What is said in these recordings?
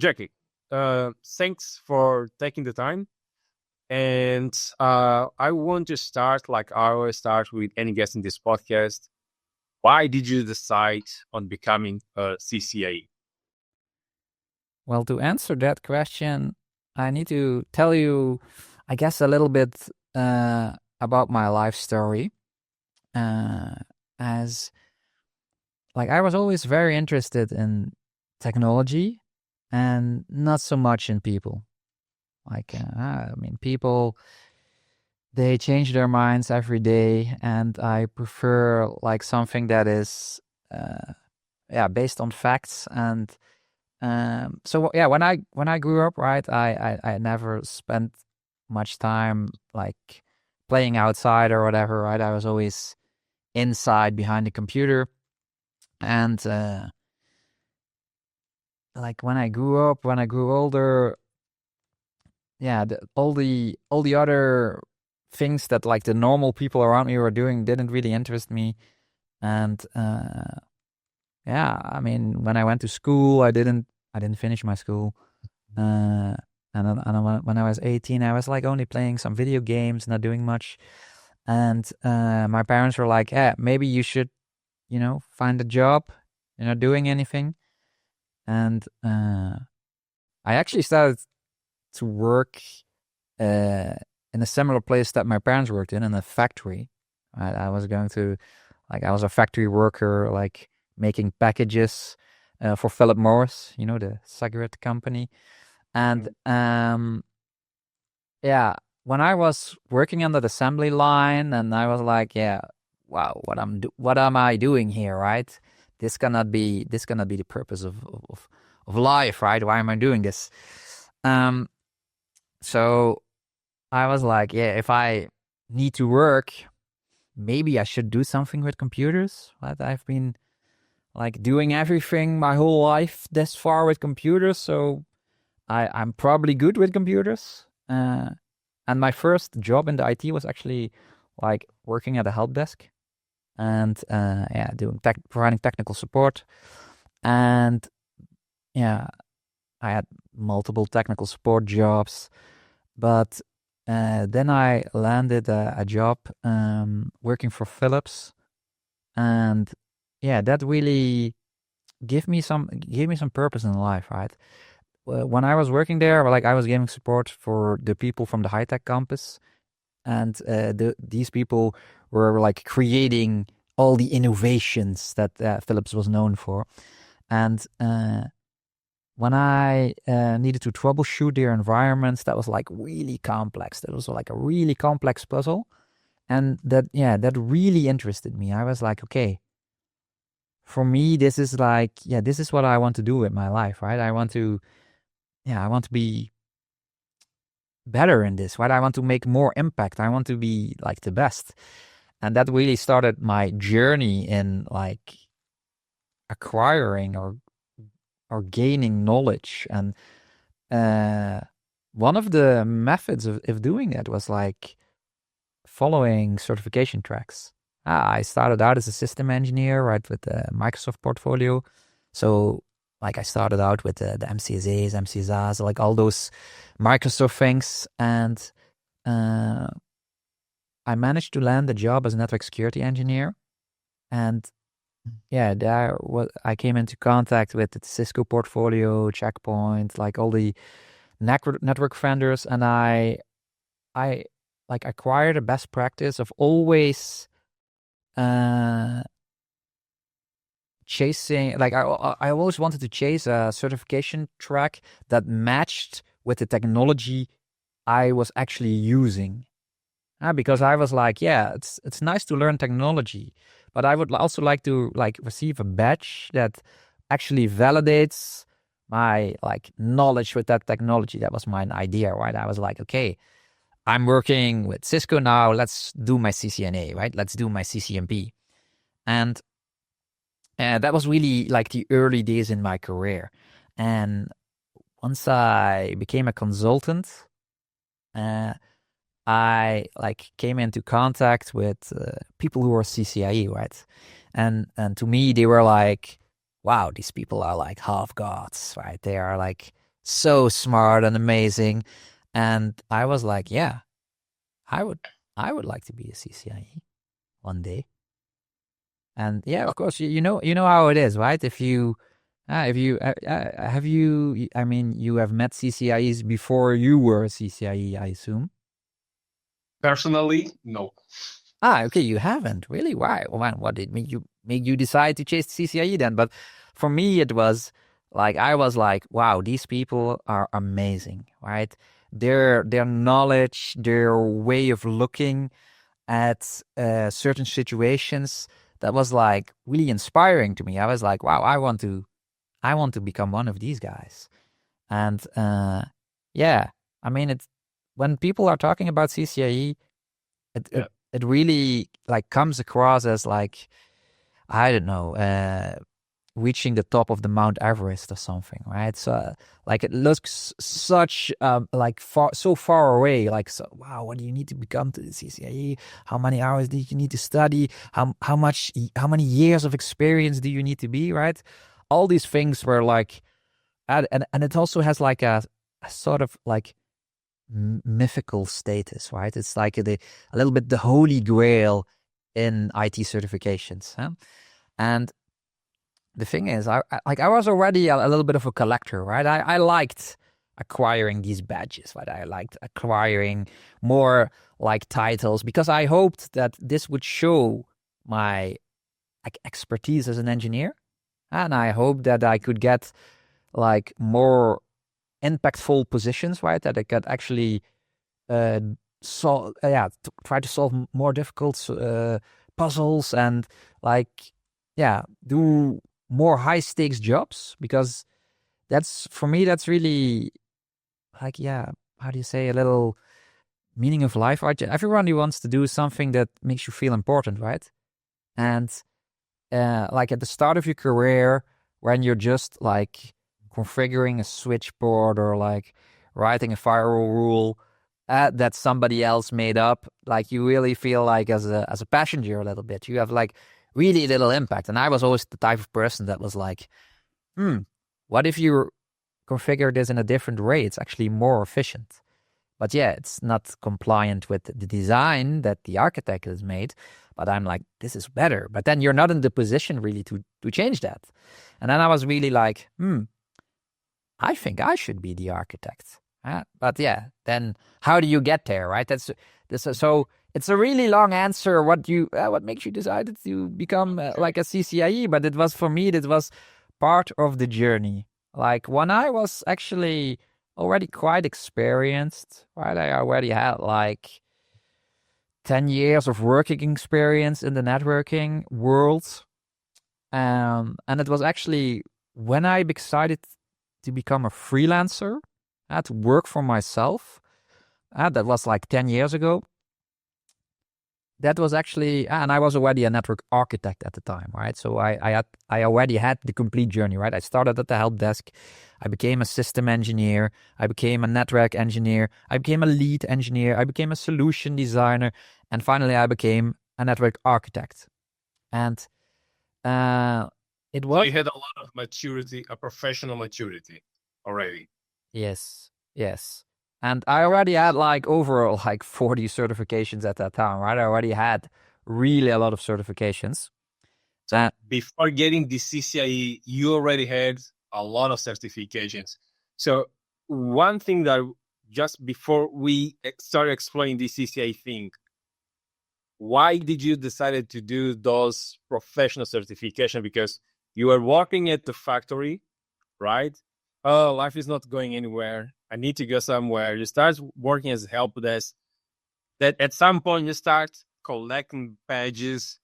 Jacky, thanks for taking the time. And I want to start like I always start with any guest in this podcast. Why did you decide on becoming a CCIE? Well, to answer that question, I need to tell you, I guess, a little bit about my life story. As like I was always very interested in technology and not so much in people. People they change their minds every day, and I prefer like something that is, based on facts. And when I grew up, right, I never spent much time like playing outside or whatever, right? I was always inside behind the computer. And like when I grew up, when I grew older, all the other things that like the normal people around me were doing didn't really interest me. And when I went to school, I didn't finish my school. And when I was 18, I was like only playing some video games, not doing much. And my parents were like, "Yeah, maybe you should, find a job. You're not doing anything." And I actually started to work in a similar place that my parents worked in a factory. I was a factory worker, like making packages for Philip Morris, the cigarette company. And when I was working on that assembly line, and I was like, yeah, wow, what am I doing here, right? This cannot be the purpose of life, right? Why am I doing this? So I was like, yeah, if I need to work, maybe I should do something with computers. Right? I've been like doing everything my whole life this far with computers, so I'm probably good with computers. And my first job in the IT was actually like working at a help desk and providing technical support. And yeah, I had multiple technical support jobs, but then I landed a job working for Philips, and that really gave me some purpose in life, right? When I was working there, like I was giving support for the people from the high tech campus, and these people were like creating all the innovations that Philips was known for. And when I needed to troubleshoot their environments, that was like really complex. That was like a really complex puzzle. And that really interested me. I was like, okay, for me, this is what I want to do with my life, right? I want to be better in this, right? I want to make more impact. I want to be like the best. And that really started my journey in like acquiring or gaining knowledge. And one of the methods of doing that was like following certification tracks. I started out as a system engineer, right, with the Microsoft portfolio. So like I started out with the MCSAs, MCSAs, like all those Microsoft things. And I managed to land a job as a network security engineer. And I came into contact with the Cisco portfolio, Checkpoint, like all the network vendors, and I like acquired a best practice of always chasing. Like I always wanted to chase a certification track that matched with the technology I was actually using. Because I was like, yeah, it's nice to learn technology, but I would also like to like receive a badge that actually validates my like knowledge with that technology. That was my idea, right? I was like, okay, I'm working with Cisco now. Let's do my CCNA, right? Let's do my CCNP. And that was really like the early days in my career. And once I became a consultant, I like came into contact with people who were CCIE, right? And to me, they were like, wow, these people are like half gods, right? They are like so smart and amazing. And I was like, yeah, I would like to be a CCIE one day. And yeah, of course, you know how it is, right? If you have you, I mean, you have met CCIEs before you were a CCIE, I assume. Personally, no. Okay, you haven't really. Why? Well, what did make you decide to chase CCIE then? But for me, it was like I was like, wow, these people are amazing, right? Their knowledge, their way of looking at certain situations, that was like really inspiring to me. I was like, wow, I want to become one of these guys. And yeah, I mean, it's when people are talking about CCIE, it really like comes across as like, I don't know, reaching the top of the Mount Everest or something, right? So like it looks such like so far away. Like, so wow, what do you need to become to the CCIE? How many hours do you need to study? How many years of experience do you need to be, right? All these things were like, and it also has like a sort of like mythical status, right? It's like a little bit the holy grail in IT certifications, huh? And the thing is, I was already a little bit of a collector, right? I liked acquiring these badges, right? I liked acquiring more like titles because I hoped that this would show my like expertise as an engineer, and I hoped that I could get like more impactful positions, right? That I could actually try to solve more difficult puzzles and like do more high stakes jobs, because that's for me that's really like how do you say, a little meaning of life, right? Everyone wants to do something that makes you feel important, right? And like at the start of your career, when you're just like configuring a switchboard or like writing a firewall rule that somebody else made up, like you really feel like as a passenger a little bit, you have like really little impact. And I was always the type of person that was like, what if you configure this in a different way? It's actually more efficient. But yeah, it's not compliant with the design that the architect has made. But I'm like, this is better. But then you're not in the position really to change that. And then I was really like, I think I should be the architect. But yeah, then how do you get there, right? So it's a really long answer. What makes you decided to become like a CCIE? But it was, for me, it was part of the journey. Like when I was actually already quite experienced, right? I already had like 10 years of working experience in the networking world. And it was actually when I decided to become a freelancer, to work for myself. That was like 10 years ago. That was actually, and I was already a network architect at the time, right? So I already had the complete journey, right? I started at the help desk. I became a system engineer. I became a network engineer. I became a lead engineer. I became a solution designer. And finally, I became a network architect. And it was... So you had a lot of maturity, a professional maturity already. Yes. And I already had like overall like 40 certifications at that time, right? I already had really a lot of certifications. So before getting the CCIE, you already had a lot of certifications. So one thing that just before we start exploring the CCIE thing, why did you decide to do those professional certification? Because you were working at the factory, right? Oh, life is not going anywhere. I need to go somewhere. You start working as a help desk. That at some point you start collecting badges.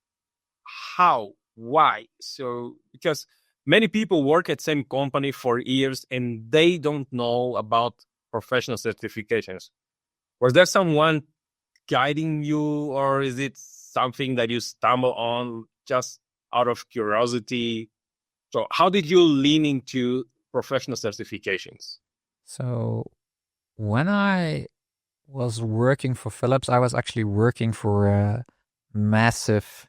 How? Why? So because many people work at same company for years and they don't know about professional certifications. Was there someone guiding you, or is it something that you stumble on just out of curiosity? So how did you lean into professional certifications? So when I was working for Philips, I was actually working for a massive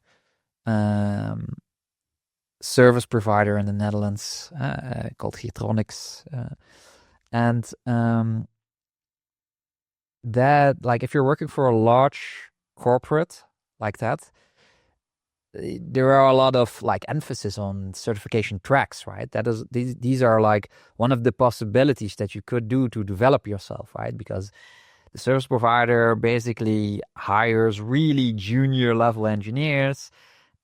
service provider in the Netherlands called Getronics. And that, like, if you're working for a large corporate like that, there are a lot of like emphasis on certification tracks, right? That is, these are like one of the possibilities that you could do to develop yourself, right? Because the service provider basically hires really junior level engineers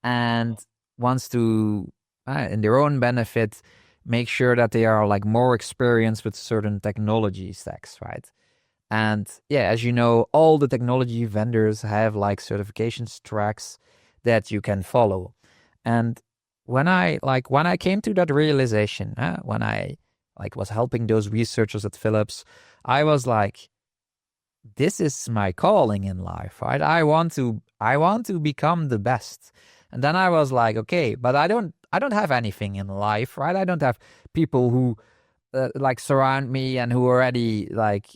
and wants to, in their own benefit, make sure that they are like more experienced with certain technology stacks, right? And yeah, as you know, all the technology vendors have like certifications tracks that you can follow. And when I came to that realization, when I like was helping those researchers at Philips, I was like, this is my calling in life, right? I want to become the best. And then I was like, okay, but I don't have anything in life, right? I don't have people who like surround me and who already like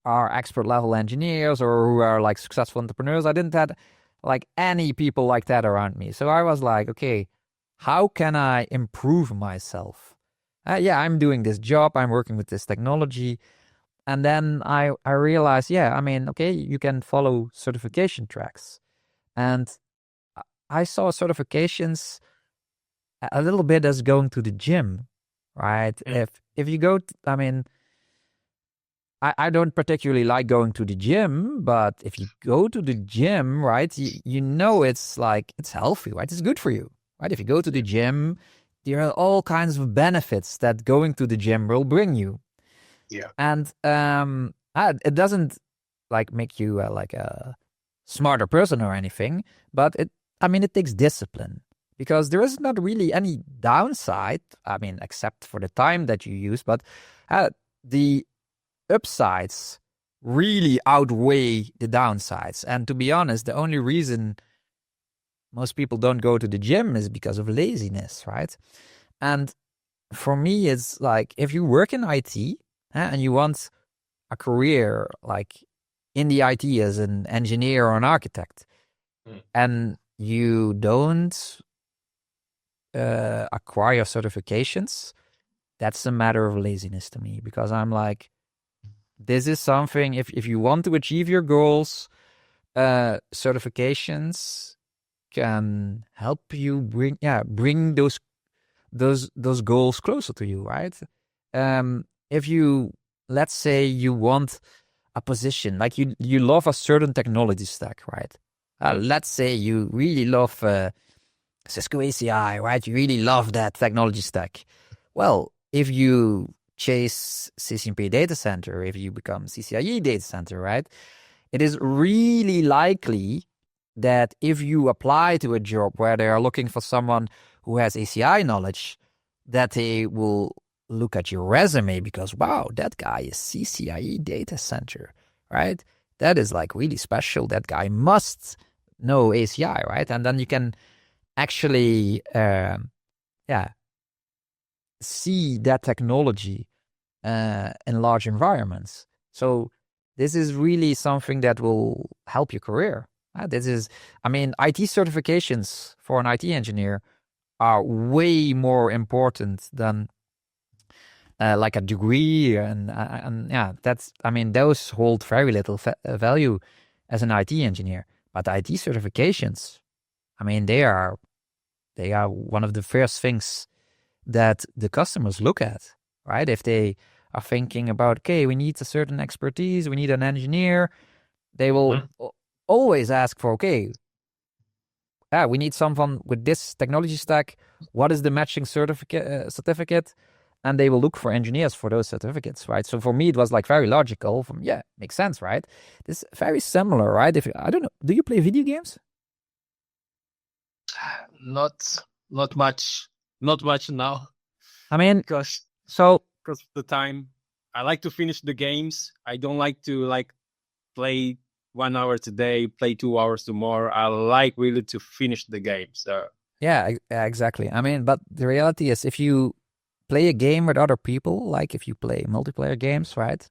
are expert level engineers or who are like successful entrepreneurs. I didn't have like any people like that around me. So I was like, okay, how can I improve myself? Yeah, I'm doing this job, I'm working with this technology. And then I realized, yeah, I mean, okay, you can follow certification tracks. And I saw certifications a little bit as going to the gym, right? If you go, I mean, I don't particularly like going to the gym, but if you go to the gym, right, you know it's like, it's healthy, right? It's good for you, right? If you go to the gym, there are all kinds of benefits that going to the gym will bring you. Yeah. And it doesn't like make you like a smarter person or anything, but it takes discipline because there is not really any downside. I mean, except for the time that you use, but the upsides really outweigh the downsides. And to be honest, the only reason most people don't go to the gym is because of laziness, right? And for me, it's like if you work in IT and you want a career like in the IT as an engineer or an architect, and you don't acquire certifications, that's a matter of laziness to me because I'm like, this is something, if you want to achieve your goals, certifications can help you bring those goals closer to you, right? If you, let's say you want a position, like you love a certain technology stack, right? Let's say you really love Cisco ACI, right? You really love that technology stack. Well, if you chase CCNP data center, if you become CCIE data center, right? It is really likely that if you apply to a job where they are looking for someone who has ACI knowledge, that they will look at your resume because, wow, that guy is CCIE data center, right? That is like really special. That guy must know ACI, right? And then you can actually, see that technology in large environments. So this is really something that will help your career. IT certifications for an IT engineer are way more important than like a degree, and those hold very little value as an IT engineer. But IT certifications, I mean, they are one of the first things that the customers look at, right? If they are thinking about, okay, we need a certain expertise, we need an engineer, they will always ask for, okay, we need someone with this technology stack. What is the matching certificate? And they will look for engineers for those certificates, right? So for me, it was like very logical. Makes sense, right? This is very similar, right? I don't know, do you play video games? Not much now. I mean, because so of the time. I like to finish the games. I don't like to like play 1 hour today, play 2 hours tomorrow. I like really to finish the game. So yeah, exactly. I mean, but the reality is, if you play a game with other people, like if you play multiplayer games, right?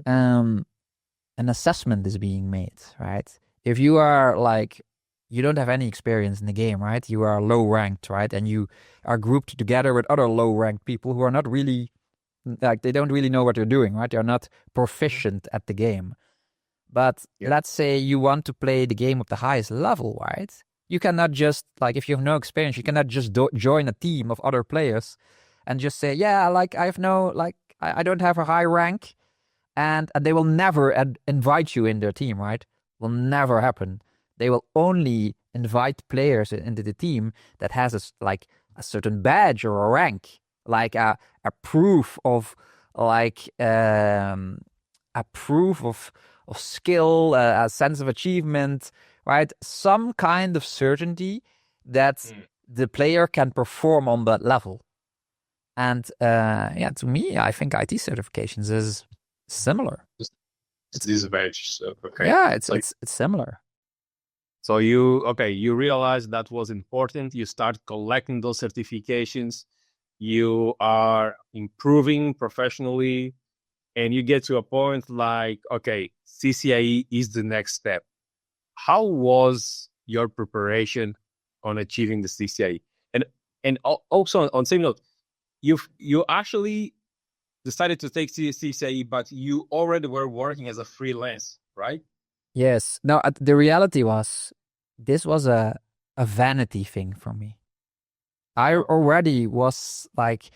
An assessment is being made, right? If you are like, you don't have any experience in the game, right? You are low ranked, right? And you are grouped together with other low ranked people who are not really like they don't really know what they're doing, right? They're not proficient at the game. But let's say you want to play the game of the highest level, right? You cannot just, like, if you have no experience, you cannot just join a team of other players and just say, yeah, like, I have no, like, I don't have a high rank, and they will never invite you in their team, right? Will never happen. They will only invite players into the team that has a certain badge or a rank, like a proof of, like, a proof of skill, a sense of achievement, right? Some kind of certainty that the player can perform on that level. And to me, I think IT certifications is similar. It's disadvantage. So, okay. Yeah, it's similar. So you realized that was important. You start collecting those certifications. You are improving professionally, and you get to a point like, okay, CCIE is the next step. How was your preparation on achieving the CCIE? And also on same note, you actually decided to take CCIE, but you already were working as a freelance, right? Yes. No, the reality was, this was a vanity thing for me. I already was like,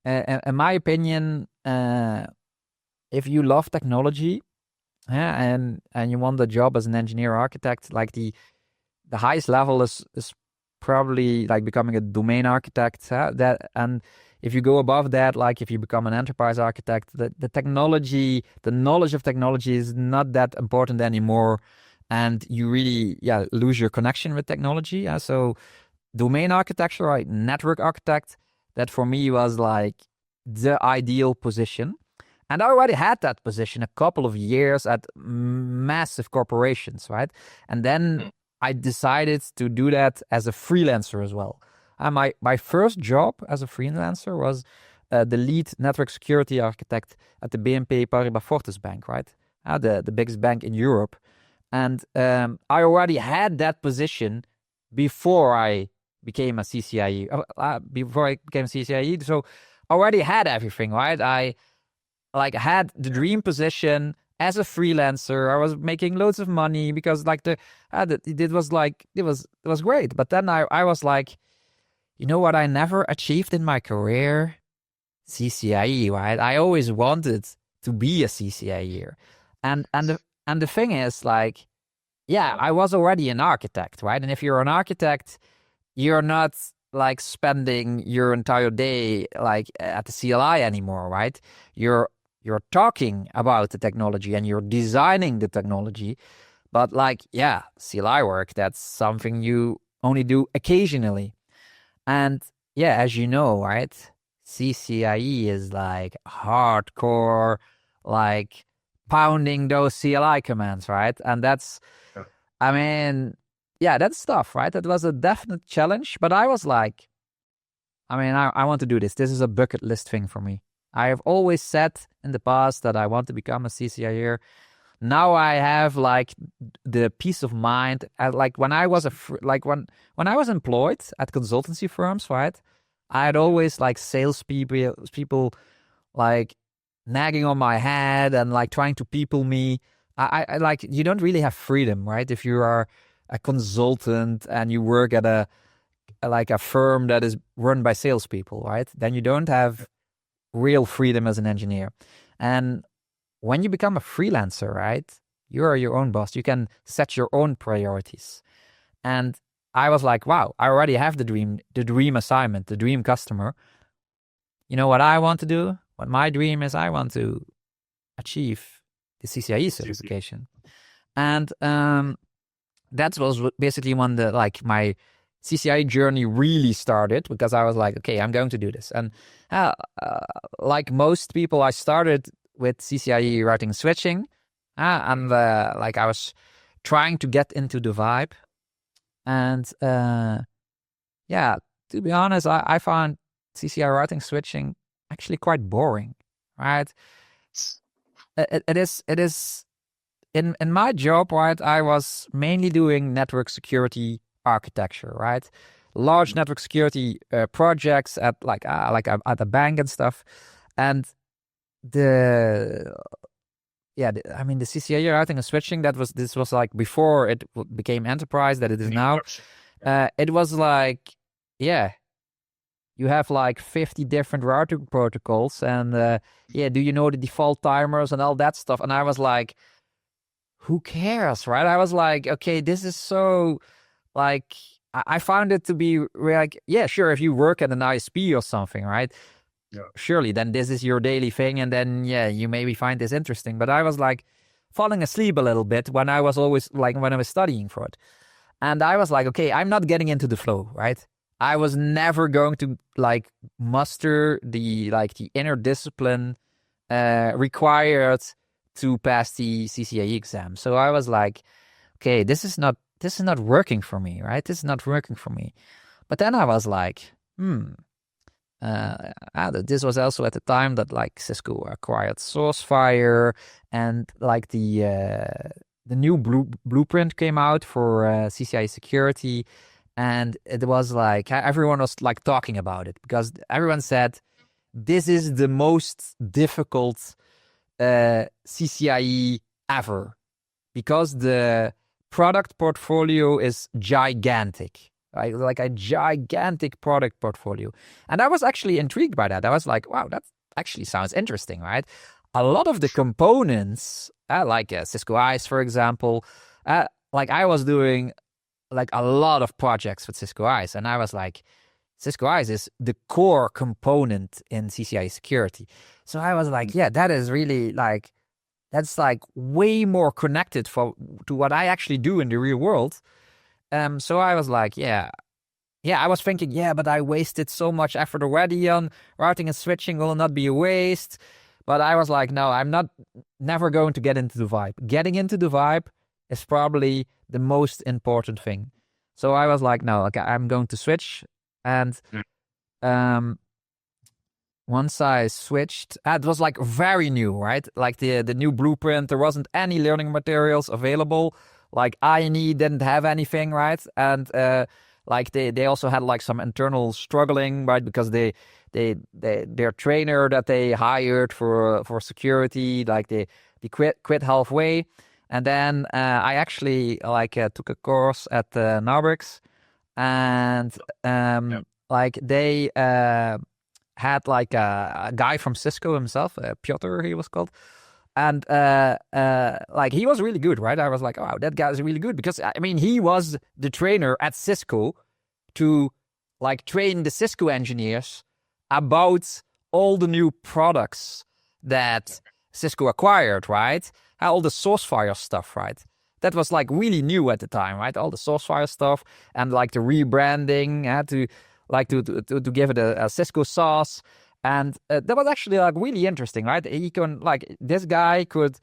in my opinion, if you love technology, and you want a job as an engineer architect, like the highest level is probably like becoming a domain architect. And if you go above that, like if you become an enterprise architect, the technology, the knowledge of technology is not that important anymore, and you really lose your connection with technology. So domain architecture, right, network architect, that for me was like the ideal position. And I already had that position a couple of years at massive corporations, right? And then I decided to do that as a freelancer as well. And my first job as a freelancer was the lead network security architect at the BNP Paribas Fortis Bank, right? The biggest bank in Europe. And I already had that position before I became a CCIE. Before I became a CCIE, so I already had everything, right? I had the dream position as a freelancer. I was making loads of money because like it was great. But then I was like, you know what I never achieved in my career? CCIE, right? I always wanted to be a CCIE. And the thing is, like, yeah, I was already an architect, right? And if you're an architect, you're not like spending your entire day like at the CLI anymore, right? You're talking about the technology and you're designing the technology, but like, yeah, CLI work, that's something you only do occasionally. And yeah, as you know, right, CCIE is like hardcore, like pounding those CLI commands, right? And that's, I mean, yeah, that's tough, right? That was a definite challenge, but I was like, I mean, I want to do this. This is a bucket list thing for me. I have always said in the past that I want to become a CCIE. Now I have like the peace of mind. Like when I was when I was employed at consultancy firms, right? I had always like people like nagging on my head and like trying to people me. I like, you don't really have freedom, right? If you are a consultant and you work at a firm that is run by salespeople, right? Then you don't have real freedom as an engineer. And when you become a freelancer, right, you are your own boss. You can set your own priorities. And I was like, wow, I already have the dream assignment, the dream customer. You know what I want to do? What my dream is, I want to achieve the CCIE certification. And that was basically when my CCIE journey really started, because I was like, okay, I'm going to do this. And like most people, I started with CCIE routing and switching, and I was trying to get into the vibe. And yeah, to be honest, I found CCIE routing and switching actually quite boring, right? It is in my job, right? I was mainly doing network security architecture, right? Large network security projects at at a bank and stuff. And the I mean the CCIE routing and switching, this was like before it became enterprise that it is now. It was like, yeah, you have like 50 different routing protocols, and do you know the default timers and all that stuff? And I was like, who cares, right? I was like, okay, this is so like I found it to be like, yeah, sure, if you work at an ISP or something, right? Yeah. Surely then this is your daily thing, and then you maybe find this interesting. But I was like falling asleep a little bit when I was studying for it. And I was like, okay, I'm not getting into the flow, right? I was never going to like muster the inner discipline required to pass the CCIE exam. So I was like, okay, this is not working for me, right? This is not working for me. But then I was like, this was also at the time that like Cisco acquired Sourcefire, and like the new blueprint came out for CCIE security, and it was like everyone was like talking about it because everyone said this is the most difficult CCIE ever because the product portfolio is gigantic. Right? Like a gigantic product portfolio. And I was actually intrigued by that. I was like, wow, that actually sounds interesting, right? A lot of the components, like Cisco ISE, for example, like I was doing like a lot of projects with Cisco ISE, and I was like, Cisco ISE is the core component in CCIE security. So I was like, yeah, that is really like, that's like way more connected to what I actually do in the real world. So I was like, yeah, I was thinking, but I wasted so much effort already on routing and switching, will not be a waste. But I was like, no, I'm never going to get into the vibe. Getting into the vibe is probably the most important thing. So I was like, no, okay, I'm going to switch. And once I switched, it was like very new, right? Like the new blueprint, there wasn't any learning materials available. Like INE didn't have anything, right? And like they also had like some internal struggling, right? Because their trainer that they hired for security, like they quit halfway. And then I actually like took a course at Narbrix, and like they had like a guy from Cisco himself, Piotr, he was called. And like he was really good, right? I was like, wow, that guy's really good, because I mean he was the trainer at Cisco to like train the Cisco engineers about all the new products that Cisco acquired, right? All the Sourcefire stuff, right? That was like really new at the time, right? All the Sourcefire stuff and like the rebranding, to give it a Cisco sauce. And that was actually like really interesting, right? He can like, this guy could,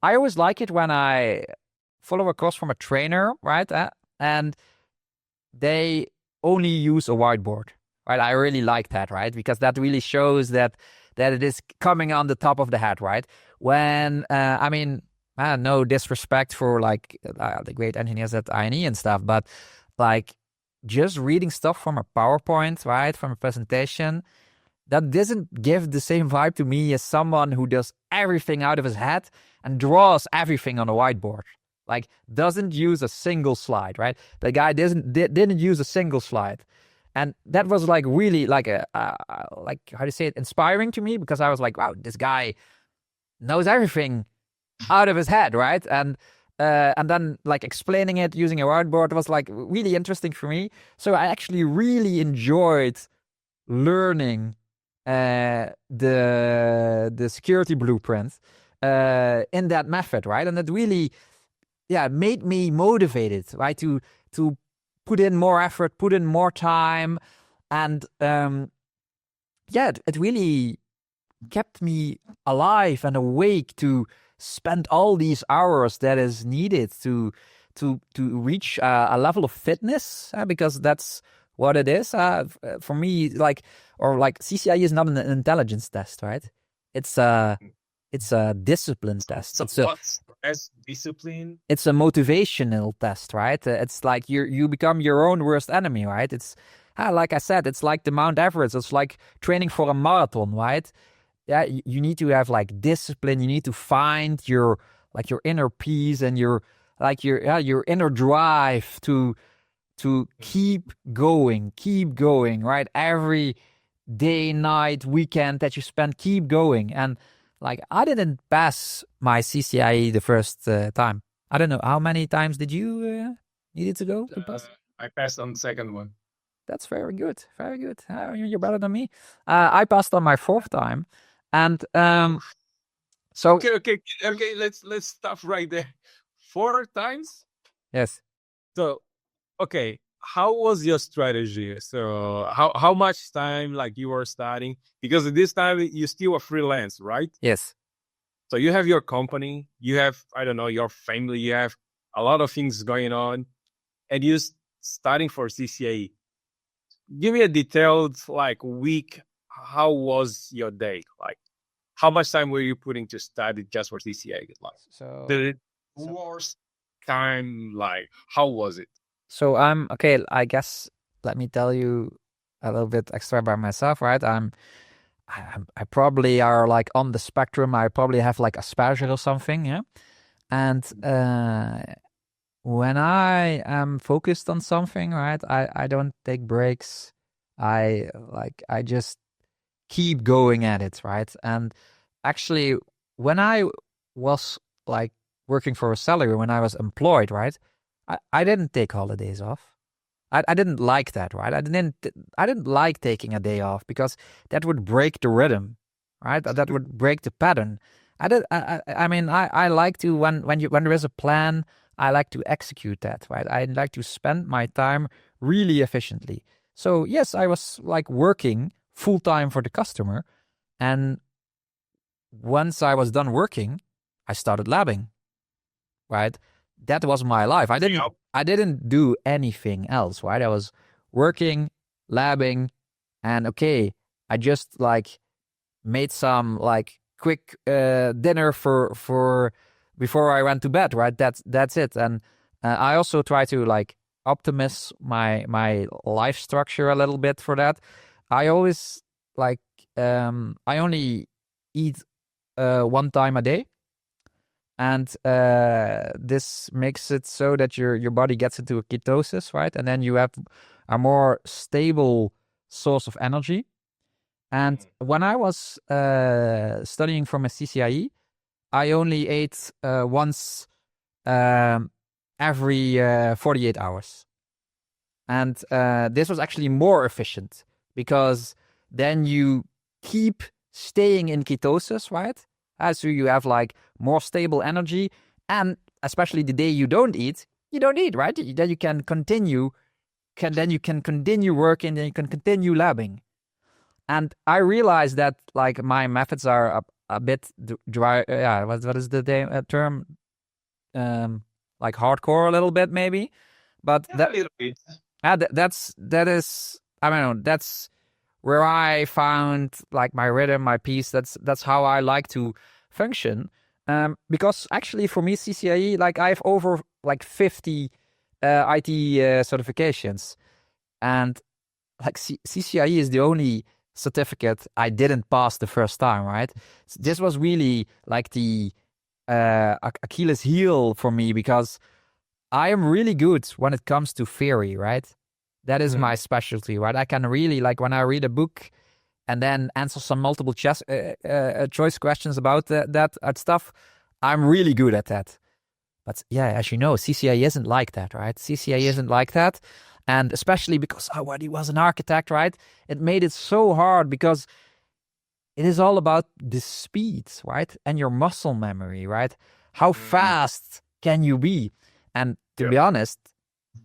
I always like it when I follow a course from a trainer, right? And they only use a whiteboard, right? I really like that, right? Because that really shows that it is coming on the top of the head, right? When, I mean, no disrespect for like the great engineers at INE and stuff, but like just reading stuff from a PowerPoint, right? From a presentation, that doesn't give the same vibe to me as someone who does everything out of his head and draws everything on a whiteboard. Like, doesn't use a single slide, right? The guy didn't use a single slide. And that was like really like like, how do you say it, inspiring to me, because I was like, wow, this guy knows everything out of his head, right? And then like explaining it using a whiteboard was like really interesting for me. So I actually really enjoyed learning the security blueprint in that method, right? And it really made me motivated, right, to put in more effort, put in more time. And it really kept me alive and awake to spend all these hours that is needed to reach a level of fitness, because that's what it is. For me, like CCIE is not an intelligence test, right? It's a discipline test. It's a discipline. It's a motivational test, right? It's like you become your own worst enemy, right? It's like I said, it's like the Mount Everest. It's like training for a marathon, right? you need to have like discipline. You need to find your inner peace and your inner drive to keep going, right? Every day, night, weekend that you spend, keep going. And like, I didn't pass my CCIE the first time. I don't know, how many times did you needed to go to pass? I passed on the second one. That's very good. Very good. You're better than me. I passed on my fourth time. And so Okay. Let's stop right there. 4 times? yes. So, okay. How was your strategy? So how much time like you were studying? Because at this time you still a freelance, right? Yes. So you have your company, you have, I don't know, your family, you have a lot of things going on, and you're studying for CCIE. Give me a detailed like week. How was your day? Like, how much time were you putting to study just for CCIE? Like, So the worst time, like, how was it? So I'm okay. I guess let me tell you a little bit extra by myself, right? I probably are like on the spectrum. I probably have like Asperger or something, yeah. And when I am focused on something, right, I don't take breaks. I just keep going at it, right? And actually, when I was like working for a salary, when I was employed, right, I didn't take holidays off. I didn't like that, right? I didn't like taking a day off because that would break the rhythm, right? That would break the pattern. I mean, I like to when there is a plan, I like to execute that, right? I like to spend my time really efficiently. So yes, I was like working full time for the customer, and once I was done working, I started labbing, right? That was my life. I didn't do anything else, right? I was working, labbing, and okay, I just like made some like quick dinner for before I went to bed, right? That's it. And I also try to like optimize my life structure a little bit for that. I always like I only eat one time a day. And this makes it so that your body gets into a ketosis, right? And then you have a more stable source of energy. And when I was studying from a CCIE, I only ate once every 48 hours. And this was actually more efficient because then you keep staying in ketosis, right? So you have like more stable energy, and especially the day you don't eat, right? Then you can continue, working, then you can continue labbing. And I realized that like my methods are a bit dry. Yeah, what is the term? Like hardcore a little bit maybe, but Yeah, a little bit. that is, I don't know, that's where I found like my rhythm, my peace. That's how I like to function. Because actually for me, CCIE, like I have over like 50 IT certifications, and like CCIE is the only certificate I didn't pass the first time, right? So this was really like the Achilles heel for me because I am really good when it comes to theory, right? That is my specialty, right? I can really, like, when I read a book and then answer some multiple choice questions about that stuff, I'm really good at that. But yeah, as you know, CCIE isn't like that, right? CCIE isn't like that. And especially because I already was an architect, right? It made it so hard because it is all about the speed, right? And your muscle memory, right? How fast can you be? And to be honest,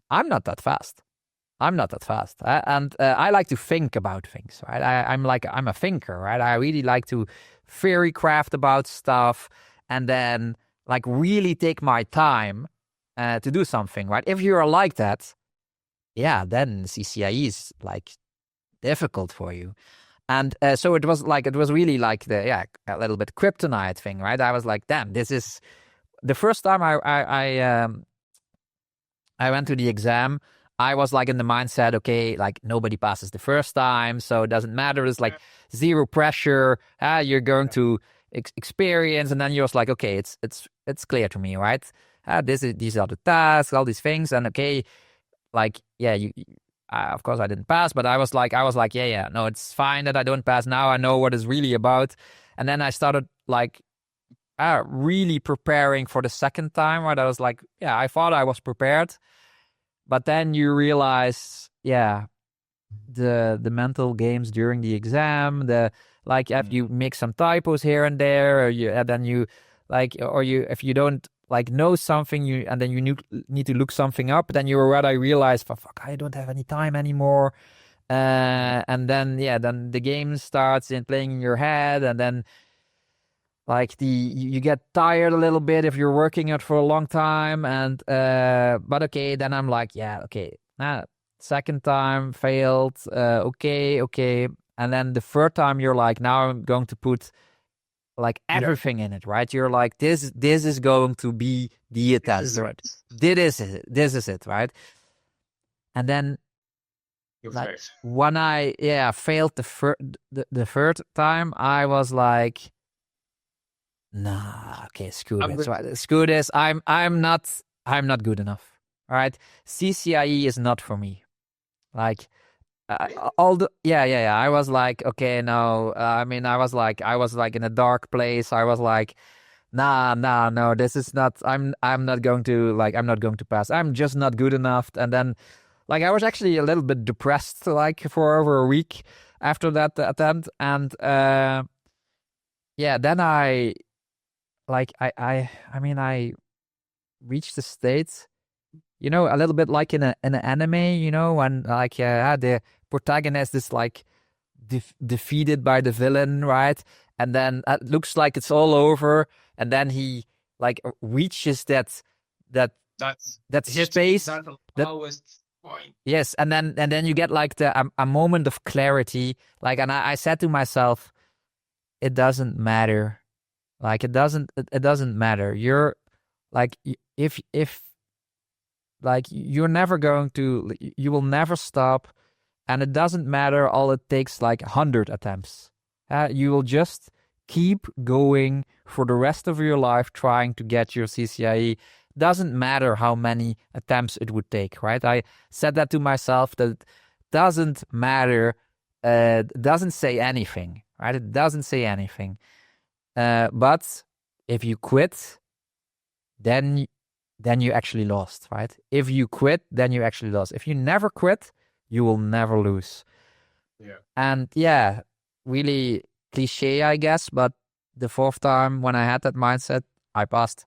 I'm not that fast. And I like to think about things, right? I'm a thinker, right? I really like to theory craft about stuff and then like really take my time to do something, right? If you're like that, yeah, then CCIE is like difficult for you. And so it was really like a little bit kryptonite thing, right? I was like, damn, this is the first time I went to the exam. I was like in the mindset, okay, like nobody passes the first time, so it doesn't matter. It's like zero pressure. You're going to experience, and then you're just like, okay, it's clear to me, right? These are the tasks, all these things, and okay, like you of course I didn't pass, but I was like, yeah, no, it's fine that I don't pass. Now I know what it's really about, and then I started like really preparing for the second time. Right, I was like, yeah, I thought I was prepared. But then you realize, the mental games during the exam, if you make some typos here and there, or if you don't like know something, and then you need to look something up, then you already realize, fuck, I don't have any time anymore. And then then the game starts playing in your head, and then like you get tired a little bit if you're working it for a long time, and but okay, then I'm like, second time failed, okay, and then the third time you're like, now I'm going to put like everything in it, right? You're like, this is going to be the attempt, right? This is it, right? And then like when I failed the third time, I was like, nah, okay, screw this. Right? Screw this. I'm not good enough. All right, CCIE is not for me. Like I was like, okay, no. I mean, I was like in a dark place. I was like, nah, no, this is not. I'm not going to pass. I'm just not good enough. And then, like, I was actually a little bit depressed, like for over a week after that attempt. And then I reached the state, a little bit like in an anime, when like the protagonist is like defeated by the villain, right? And then it looks like it's all over, and then he like reaches that space. That's the lowest point. Yes, and then you get like a moment of clarity, like, and I said to myself, it doesn't matter. Like it doesn't matter. You're like, if like you're never going to, you will never stop, and it doesn't matter. All it takes like 100 attempts. You will just keep going for the rest of your life trying to get your CCIE. Doesn't matter how many attempts it would take, right? I said that to myself, that it doesn't matter. Doesn't say anything, right? It doesn't say anything. But if you quit, then you actually lost, right? If you quit, then you actually lost. If you never quit, you will never lose. Yeah. And really cliche, I guess, but the fourth time when I had that mindset, I passed.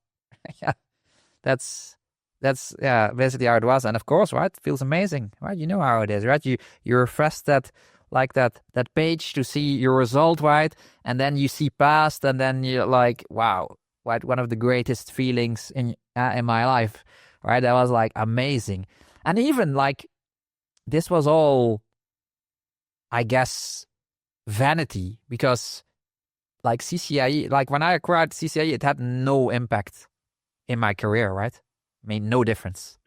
That's basically how it was. And of course, right, it feels amazing, right? You know how it is, right? You refresh that page to see your result, right? And then you see passed, and then you're like, wow, right? One of the greatest feelings in my life, right? That was like amazing. And even like this was all, I guess, vanity, because like CCIE, like when I acquired CCIE, it had no impact in my career, right? Made no difference.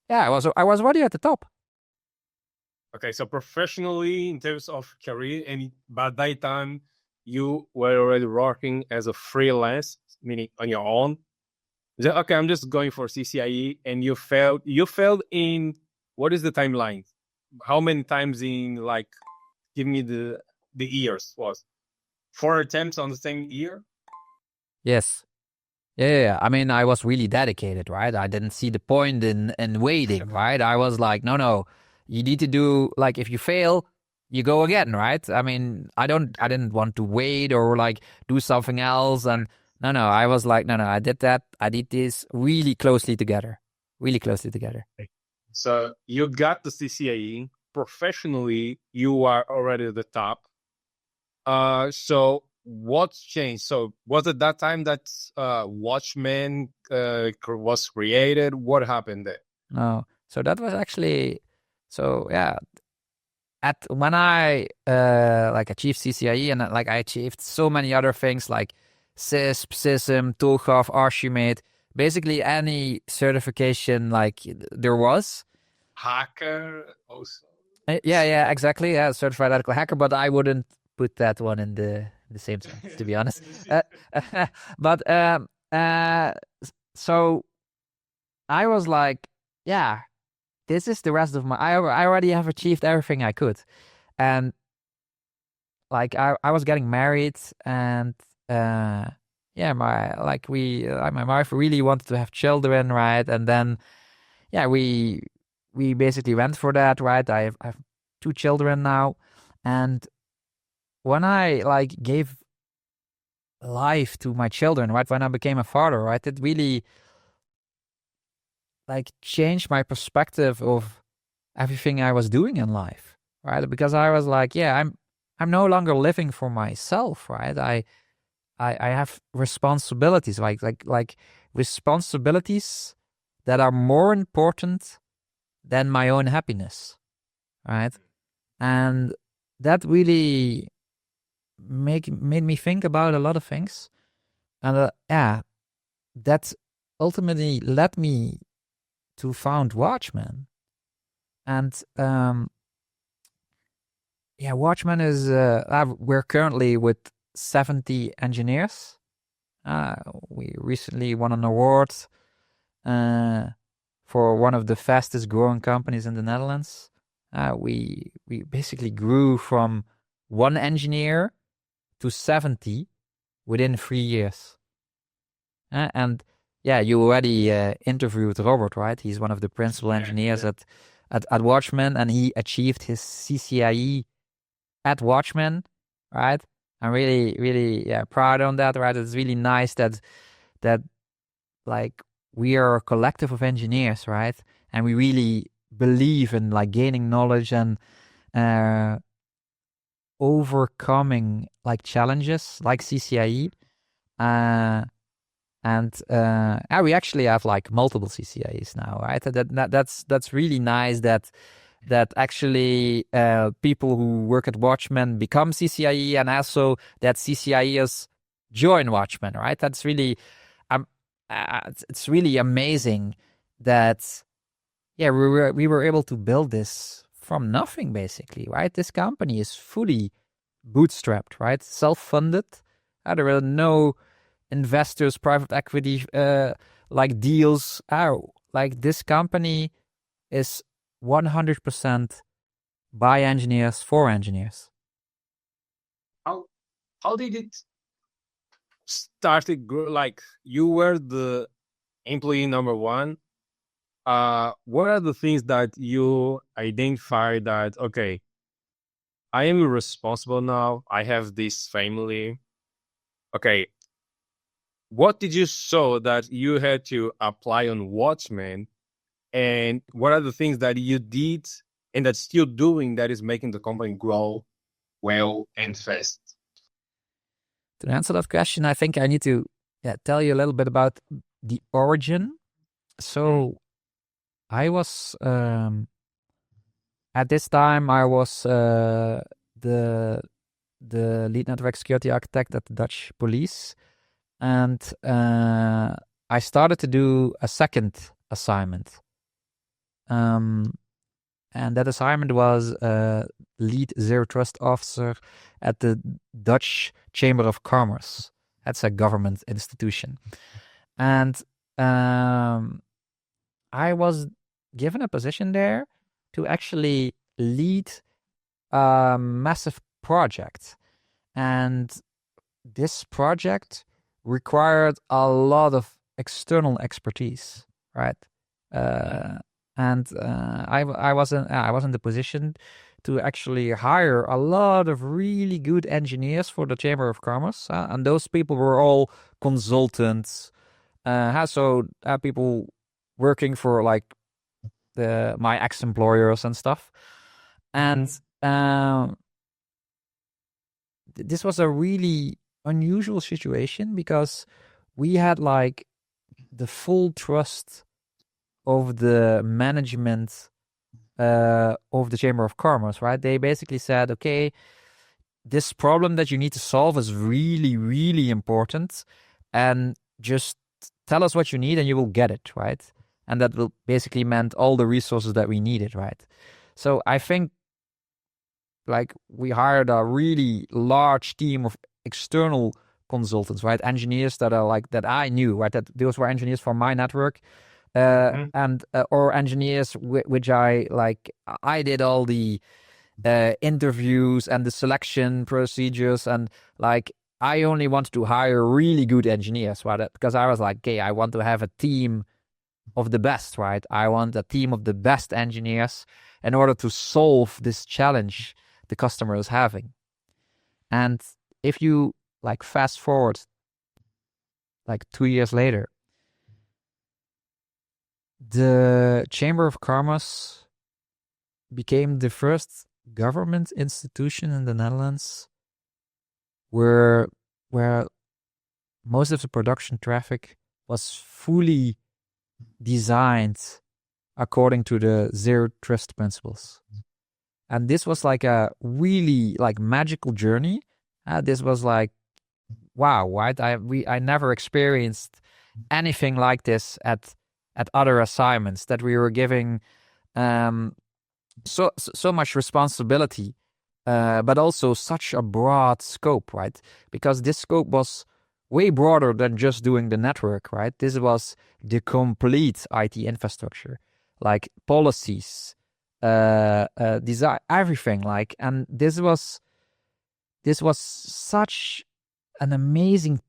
Yeah, I was already at the top. Okay, so professionally, in terms of career, and by that time, you were already working as a freelance, meaning on your own. Okay, I'm just going for CCIE, and you failed. You failed in, what is the timeline? How many times in, like, give me the years? Was 4 attempts on the same year? Yes. Yeah. I mean, I was really dedicated, right? I didn't see the point in waiting, right? I was like, no, you need to do, like, if you fail, you go again, right? I mean, I didn't want to wait or like do something else. And no, I was like, no, I did that. I did this really closely together. So you got the CCIE. Professionally, you are already at the top. So what's changed? So was it that time that Watchmen was created? What happened there? No, so that was actually, when I like achieved CCIE, and like I achieved so many other things like CISSP, CISM, TOGAF, Archimate, basically any certification like there was. hacker also. Yeah, exactly. Yeah, certified ethical hacker, but I wouldn't put that one in the same sentence, to be honest. But so I was like, yeah, this is the rest of my. I already have achieved everything I could, and like I was getting married, and yeah, my wife really wanted to have children, right? And then yeah, we basically went for that, right? I have 2 children now, and when I like gave life to my children, right? When I became a father, right? It really like changed my perspective of everything I was doing in life, right? Because I was like, yeah, I'm no longer living for myself, right? I have responsibilities, like responsibilities that are more important than my own happiness, right? And that really made me think about a lot of things, and yeah, that ultimately led me to found Watchmen. And yeah, Watchmen is we're currently with 70 engineers. We recently won an award for one of the fastest growing companies in the Netherlands. We basically grew from 1 engineer to 70 within 3 years. And yeah, you already interviewed Robert, right? He's one of the principal engineers at Watchmen, and he achieved his CCIE at Watchmen, right? I'm really proud on that, right? It's really nice that like we are a collective of engineers, right? And we really believe in like gaining knowledge and overcoming like challenges like CCIE. And we actually have like multiple CCIEs now, right? That's really nice that actually people who work at Watchmen become CCIE, and also that CCIEs join Watchmen, right? That's really it's really amazing that yeah, we were able to build this from nothing, basically, right? This company is fully bootstrapped, right? Self-funded. There are no investors, private equity, like deals. Like this company is 100% by engineers for engineers. How did it started? Like you were the employee number one. What are the things that you identify that okay, I am responsible now. I have this family. Okay, what did you saw that you had to apply on Watchmen, and what are the things that you did and that's still doing that is making the company grow well and fast? To answer that question, I think I need to tell you a little bit about the origin. So I was at this time I was the lead network security architect at the Dutch police, and I started to do a second assignment. And that assignment was lead zero trust officer at the Dutch Chamber of Commerce. That's a government institution. And I was given a position there to actually lead a massive project. And this project required a lot of external expertise, right? And I was in the position to actually hire a lot of really good engineers for the Chamber of Commerce, and those people were all consultants. So people working for like my ex-employers and stuff. And this was a really unusual situation because we had like the full trust of the management of the Chamber of Commerce, right? They basically said, okay, this problem that you need to solve is really, really important, and just tell us what you need and you will get it, right? And that will basically meant all the resources that we needed, right? So I think like we hired a really large team of external consultants, right? Engineers that are like that I knew, right? That those were engineers from my network, and or engineers which I like. I did all the interviews and the selection procedures, and like I only wanted to hire really good engineers, right? Because I was like, okay, I want to have a team of the best, right? I want a team of the best engineers in order to solve this challenge the customer is having. And if you like fast forward like 2 years later, the Chamber of Commerce became the first government institution in the Netherlands where most of the production traffic was fully designed according to the zero trust principles. And this was like a really like magical journey. This was like, wow, right? I never experienced anything like this at other assignments, that we were giving so much responsibility, but also such a broad scope, right? Because this scope was way broader than just doing the network, right? This was the complete IT infrastructure, like policies, design, everything. Like, and this was such an amazing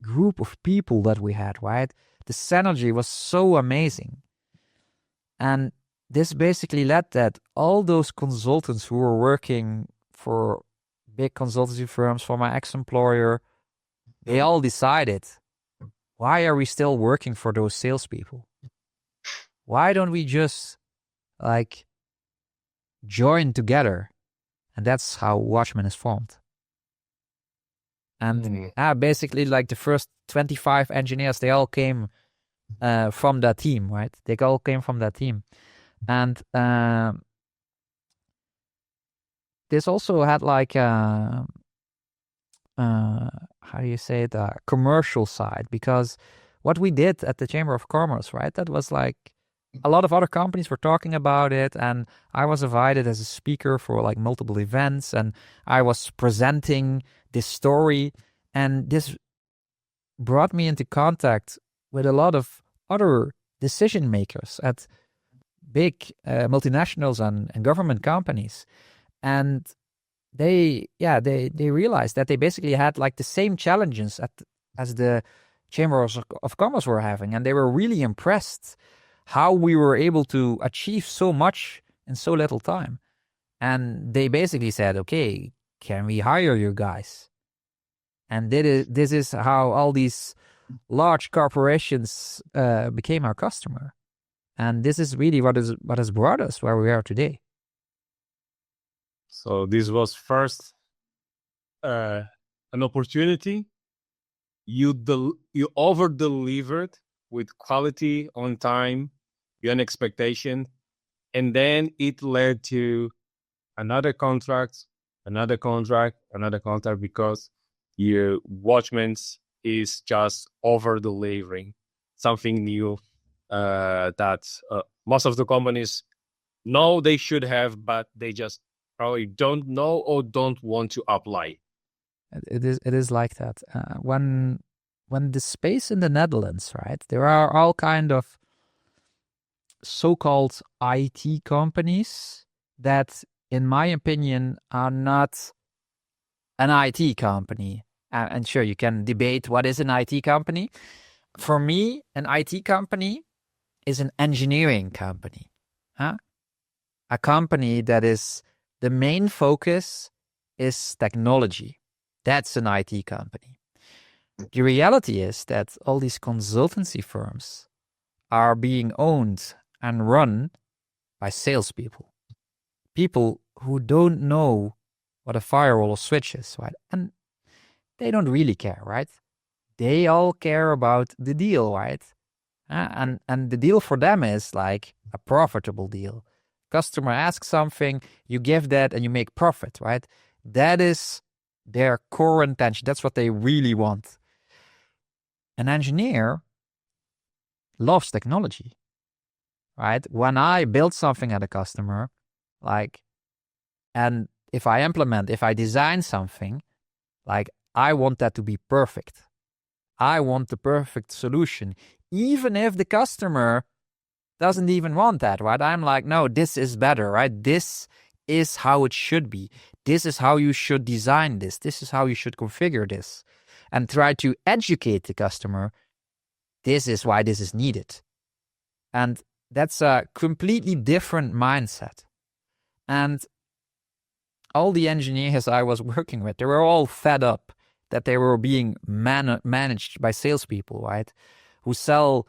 group of people that we had, right? The synergy was so amazing. And this basically led that all those consultants who were working for big consultancy firms, for my ex-employer, they all decided, why are we still working for those salespeople? Why don't we just like join together? And that's how Watchmen is formed. And basically, like the first 25 engineers, they all came from that team, right? They all came from that team. And this also had like how do you say it, a commercial side, because what we did at the Chamber of Commerce, right, that was like a lot of other companies were talking about it, and I was invited as a speaker for like multiple events, and I was presenting this story, and this brought me into contact with a lot of other decision makers at big multinationals and government companies. And they realized that they basically had like the same challenges as the chambers of commerce were having, and they were really impressed how we were able to achieve so much in so little time. And they basically said, okay, can we hire you guys? And this is how all these large corporations became our customer. And this is really what has brought us where we are today. So this was first an opportunity. You over delivered with quality, on time, beyond expectation, and then it led to another contract, because your Watchmen's is just over delivering something new that most of the companies know they should have, but they just probably don't know or don't want to apply. It is like that. When the space in the Netherlands, right, there are all kind of so-called IT companies that, in my opinion, are not an IT company. And sure, you can debate what is an IT company. For me, an IT company is an engineering company. A company that is, the main focus is technology. That's an IT company. The reality is that all these consultancy firms are being owned and run by salespeople. People who don't know what a firewall or switch is, right? And they don't really care, right? They all care about the deal, right? And the deal for them is like a profitable deal. Customer asks something, you give that, and you make profit, right? That is their core intention. That's what they really want. An engineer loves technology. right? When I build something at a customer, like, and if I design something, like, I want that to be perfect. I want the perfect solution, even if the customer doesn't even want that, right? I'm like, no, this is better, right? This is how it should be. This is how you should design this. This is how you should configure this. And try to educate the customer. This is why this is needed. And that's a completely different mindset. And all the engineers I was working with, they were all fed up that they were being managed by salespeople, right? Who sell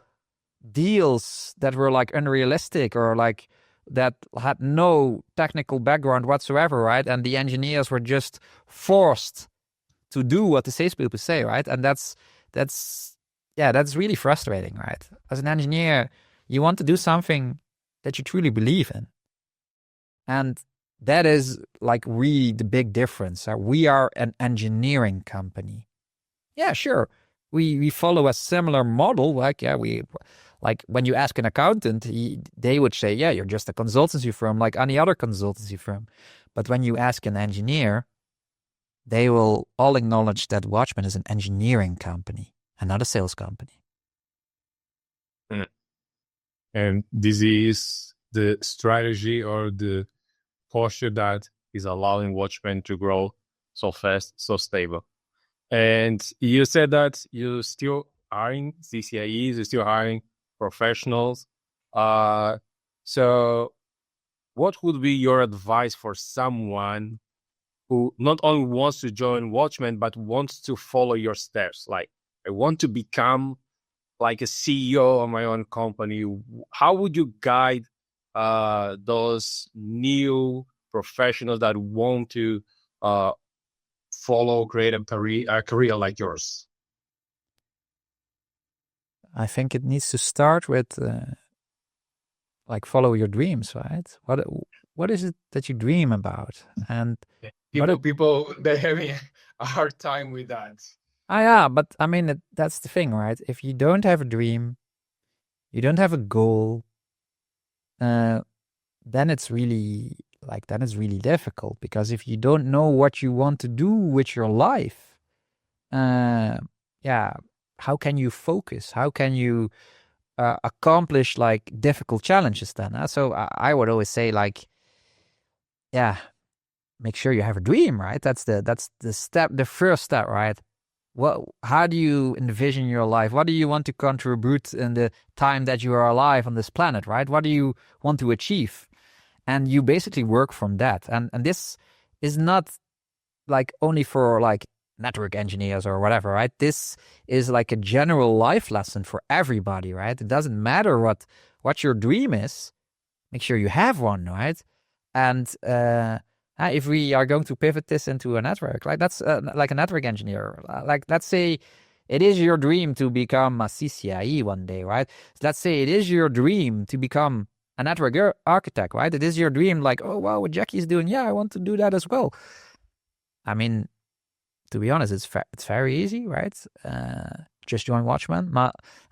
deals that were like unrealistic or like that had no technical background whatsoever, right? And the engineers were just forced to do what the salespeople say, right? And that's really frustrating, right? As an engineer, you want to do something that you truly believe in. And that is like really the big difference. We are an engineering company. Yeah, sure. We follow a similar model. Like, yeah, like when you ask an accountant, they would say, yeah, you're just a consultancy firm like any other consultancy firm. But when you ask an engineer, they will all acknowledge that Watchmen is an engineering company and not a sales company. And this is the strategy or the posture that is allowing Watchmen to grow so fast, so stable. And you said that you're still hiring CCIEs, you're still hiring professionals. So what would be your advice for someone who not only wants to join Watchmen, but wants to follow your steps? Like, I want to become like a CEO of my own company. How would you guide those new professionals that want to create a career like yours? I think it needs to start with like follow your dreams, right? What is it that you dream about? And people they're having a hard time with that. yeah, but I mean that's the thing, right? If you don't have a dream, you don't have a goal, then it's really difficult, because if you don't know what you want to do with your life, yeah, how can you focus? How can you accomplish like difficult challenges then? So I would always say, like, yeah, make sure you have a dream, right? That's the first step, right? How do you envision your life? What do you want to contribute in the time that you are alive on this planet, right? What do you want to achieve? And you basically work from that. And this is not like only for like network engineers or whatever, right? This is like a general life lesson for everybody, right? It doesn't matter what your dream is. Make sure you have one, right? And if we are going to pivot this into a network, like that's like a network engineer, like let's say it is your dream to become a CCIE one day, right? Let's say it is your dream to become a network architect, right? It is your dream, like, oh, wow, what Jacky's doing, yeah, I want to do that as well. I mean, to be honest, it's very easy, right? Just join Watchmen.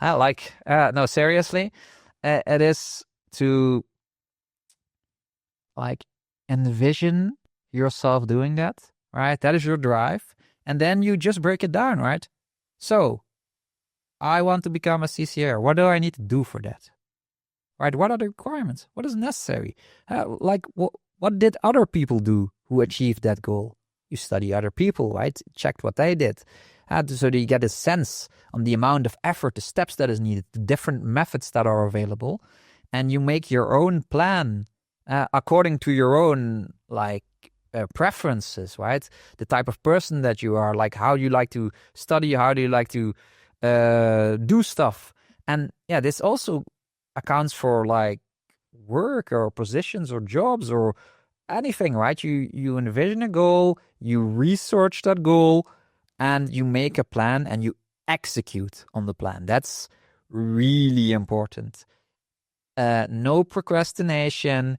No, seriously, it is to like envision yourself doing that, right? That is your drive. And then you just break it down, right? So I want to become a CCR. What do I need to do for that? Right? What are the requirements? What is necessary? What did other people do who achieved that goal? You study other people, right? Check what they did. So that you get a sense on the amount of effort, the steps that is needed, the different methods that are available. And you make your own plan according to your own preferences, right? The type of person that you are, like how you like to study, how do you like to do stuff. And yeah, this also accounts for like work or positions or jobs or anything, right? You envision a goal, you research that goal, and you make a plan and you execute on the plan. That's really important. No procrastination,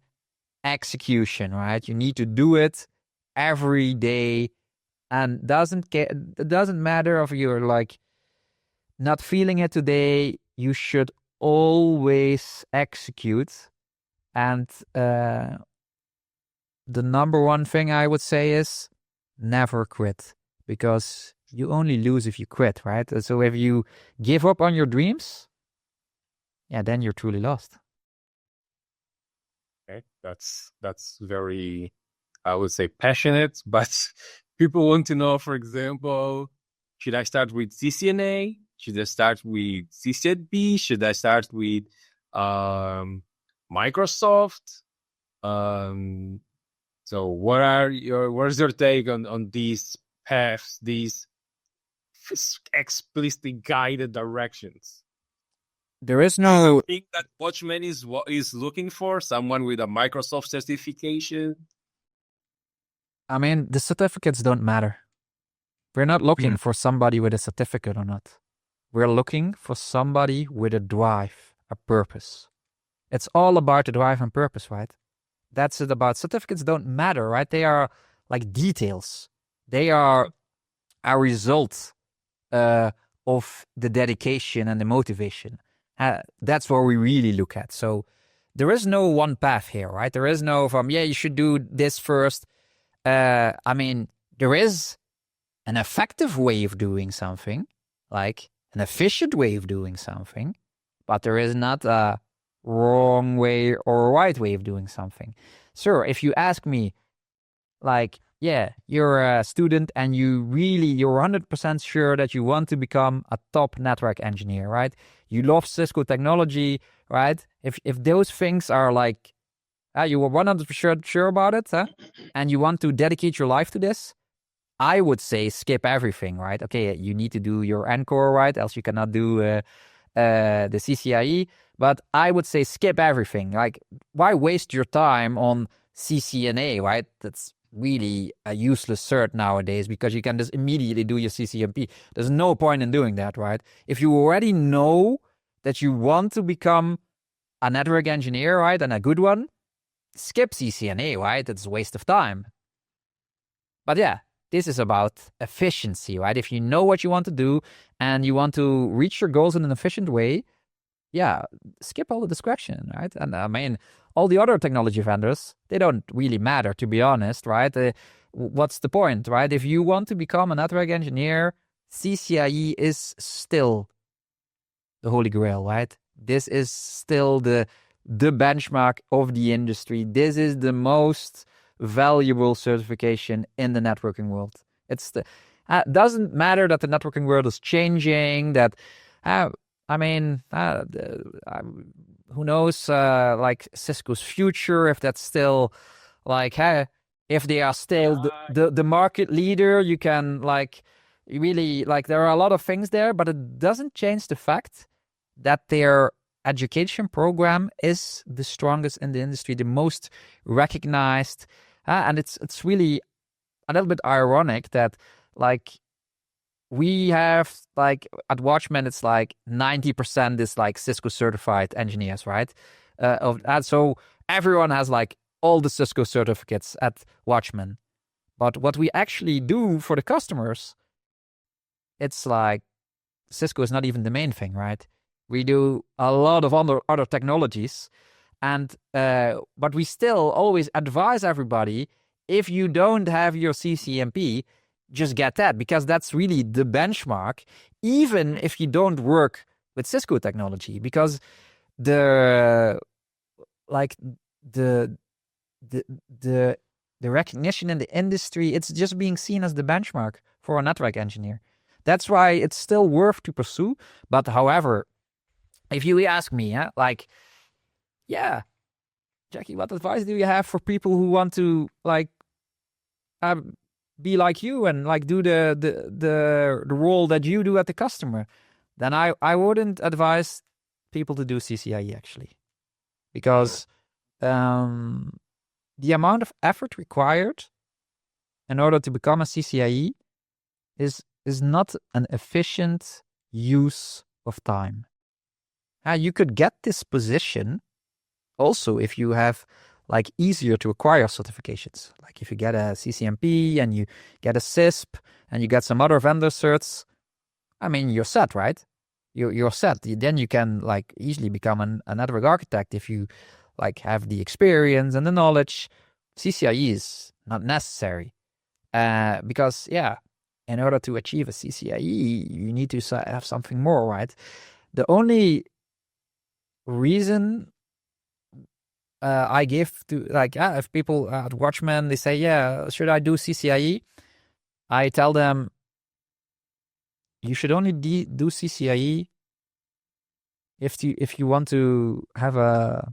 execution, right? You need to do it every day, and it doesn't matter if you're like not feeling it today. You should always execute. And the number one thing I would say is never quit, because you only lose if you quit, right? So if you give up on your dreams, yeah, then you're truly lost. Okay, that's very, I would say, passionate, but people want to know, for example, should I start with CCNA? Should I start with CCISP? Should I start with Microsoft? So what's your take on these paths, these explicitly guided directions? There is no... I think that Watchmen is what is looking for, someone with a Microsoft certification. I mean, the certificates don't matter. We're not looking for somebody with a certificate or not. We're looking for somebody with a drive, a purpose. It's all about the drive and purpose, right? That's it about. Certificates don't matter, right? They are like details. They are a result of the dedication and the motivation. That's what we really look at. So there is no one path here, right? There is no you should do this first. I mean, there is an effective way of doing something, like an efficient way of doing something, but there is not a wrong way or a right way of doing something. Sir, if you ask me, like, yeah, you're a student and you're 100% sure that you want to become a top network engineer, right? You love Cisco technology, right? If those things are like, you were 100% sure about it, and you want to dedicate your life to this, I would say skip everything, right? Okay, you need to do your NCore, right? Else you cannot do the CCIE. But I would say skip everything. Like, why waste your time on CCNA, right? That's really a useless cert nowadays, because you can just immediately do your CCNP. There's no point in doing that, right? If you already know that you want to become a network engineer, right, and a good one, skip CCNA, right? It's a waste of time. But yeah, this is about efficiency, right? If you know what you want to do and you want to reach your goals in an efficient way, yeah, skip all the distraction, right? And I mean, all the other technology vendors, they don't really matter, to be honest, right? What's the point, right? If you want to become a network engineer, CCIE is still the holy grail, right? This is still the benchmark of the industry. This is the most valuable certification in the networking world. It's the doesn't matter that the networking world is changing, that I mean, who knows, like Cisco's future, if that's still like, if they are still the market leader, you can like really, like, there are a lot of things there, but it doesn't change the fact that their education program is the strongest in the industry, the most recognized. And it's really a little bit ironic that, like, we have, like, at Watchmen, it's like 90% is like Cisco certified engineers, right? So everyone has like all the Cisco certificates at Watchmen. But what we actually do for the customers, it's like Cisco is not even the main thing, right? We do a lot of other technologies, and but we still always advise everybody, if you don't have your CCNP, just get that, because that's really the benchmark, even if you don't work with Cisco technology, because the recognition in the industry, it's just being seen as the benchmark for a network engineer. That's why it's still worth to pursue. But however, if you ask me, like, yeah, Jacky, what advice do you have for people who want to, like, be like you and like do the role that you do at the customer? Then I wouldn't advise people to do CCIE, actually, because the amount of effort required in order to become a CCIE is not an efficient use of time. You could get this position also if you have, like, easier to acquire certifications. Like if you get a CCNP and you get a CISSP and you get some other vendor certs, I mean, you're set, right? you're set. Then you can like easily become a network architect if you like have the experience and the knowledge. CCIE is not necessary because in order to achieve a CCIE, you need to have something more, right? The only reason I give to like if people at Watchmen they say should I do CCIE, I tell them you should only do CCIE if you want to have a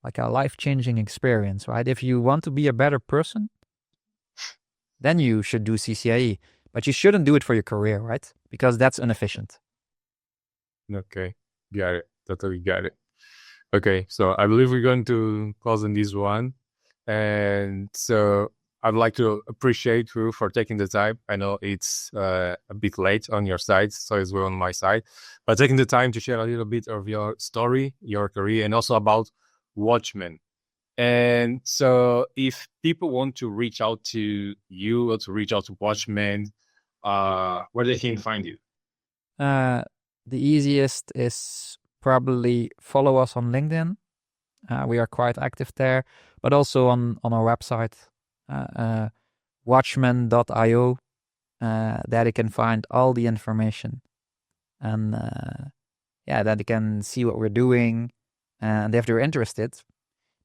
life-changing experience, right? If you want to be a better person, then you should do CCIE, but you shouldn't do it for your career, right? Because that's inefficient. Okay, got it. Totally got it. Okay, so I believe we're going to close on this one. And so I'd like to appreciate you for taking the time. I know it's a bit late on your side, so as well on my side, but taking the time to share a little bit of your story, your career, and also about Watchmen. And so if people want to reach out to you or to reach out to Watchmen, where they can find you? The easiest is probably follow us on LinkedIn. We are quite active there, but also on our website, watchmen.io. There you can find all the information, and that you can see what we're doing. And if they're interested,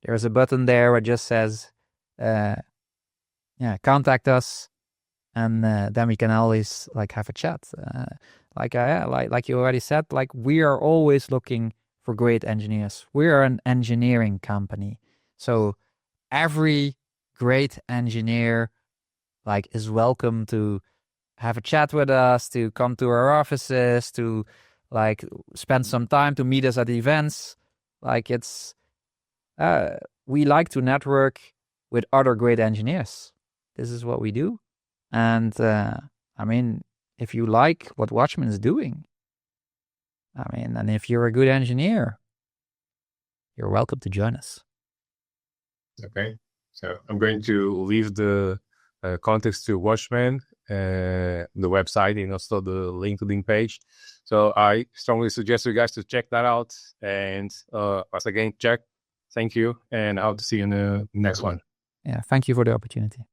there's a button there where it just says, contact us, and then we can always like have a chat. Like you already said, like we are always looking for great engineers. We are an engineering company, so every great engineer like is welcome to have a chat with us, to come to our offices, to like spend some time to meet us at events. Like it's we like to network with other great engineers. This is what we do. And I mean, if you like what Watchmen is doing, and if you're a good engineer, you're welcome to join us. Okay, so I'm going to leave the context to Watchmen, the website, and also the LinkedIn page. So I strongly suggest you guys to check that out. And once again, Jack, thank you, and I hope to see you in the next one. Yeah, thank you for the opportunity.